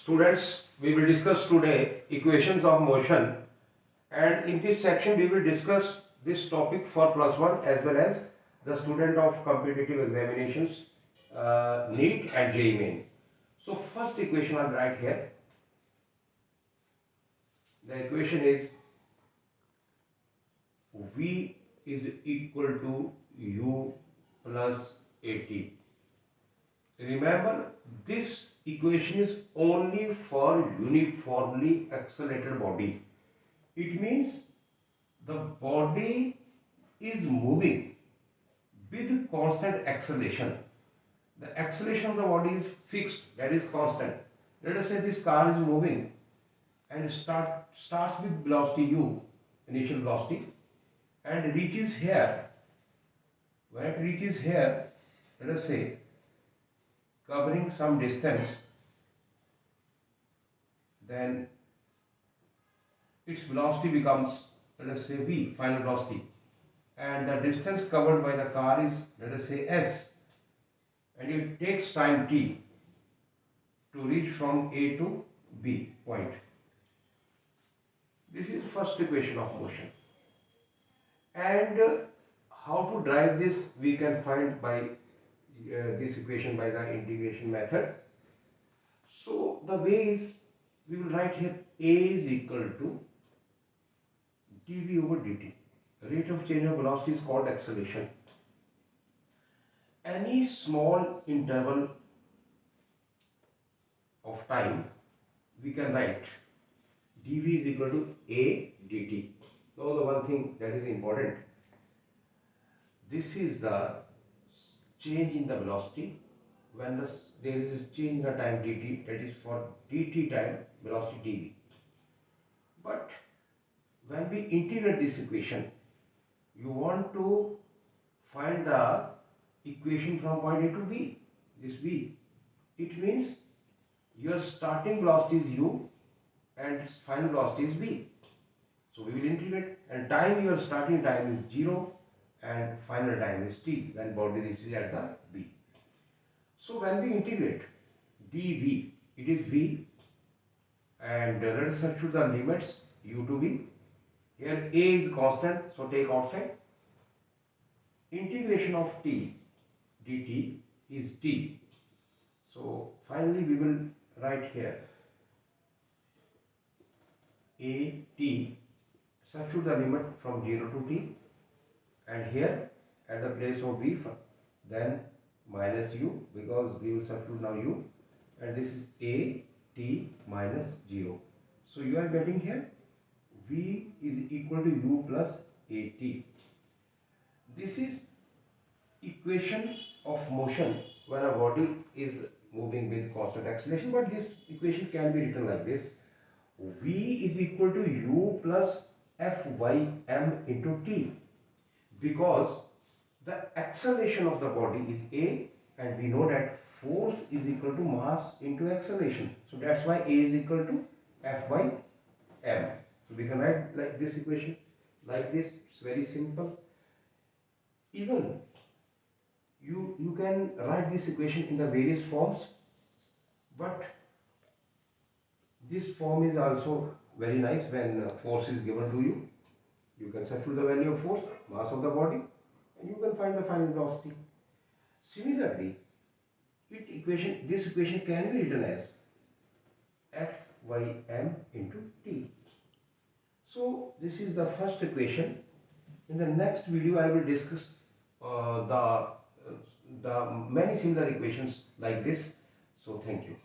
Students, we will discuss today equations of motion, and in this section we will discuss this topic for +1 as well as the student of competitive examinations, NEET and JEE Main. So first equation I'll write here. The equation is V is equal to U plus AT. Remember, this equation is only for uniformly accelerated body. It means the body is moving with constant acceleration. The acceleration of the body is fixed, that is constant. Let us say this car is moving and starts with velocity u, initial velocity, and reaches here. When it reaches here, let us say covering some distance, then its velocity becomes, let us say, v, final velocity, and the distance covered by the car is, let us say, s, and it takes time t to reach from A to B point. This is first equation of motion, and how to drive this we can find by this equation by the integration method. So the way is, we will write here A is equal to dv over dt. Rate of change of velocity is called acceleration. Any small interval of time we can write dv is equal to A dt. Now the one thing that is important, this is the change in the velocity when there is a change in the time dt, that is for dt time velocity dv. But when we integrate this equation, you want to find the equation from point A to B, this v. It means your starting velocity is u and final velocity is v. So we will integrate, and time, your starting time is 0 and final time is t when body reaches at the b. So when we integrate dv, it is v, and let us substitute the limits u to v. Here a is constant, so take outside. Integration of t dt is t. So finally we will write here a t, substitute the limit from 0 to t, and here at the place of v, then minus u, because we will substitute now u, and this is a t minus 0. So you are getting here v is equal to u plus at. This is equation of motion when a body is moving with constant acceleration, but this equation can be written like this: v is equal to u plus Fym into t, because the acceleration of the body is a, and we know that force is equal to mass into acceleration. So that's why a is equal to F by m. So we can write like this equation like this. It's very simple. Even you can write this equation in the various forms, but this form is also very nice. When force is given to you, you can substitute the value of force, mass of the body, and you can find the final velocity. Similarly, this equation can be written as Fym into t. So this is the first equation. In the next video, I will discuss the many similar equations like this. So thank you.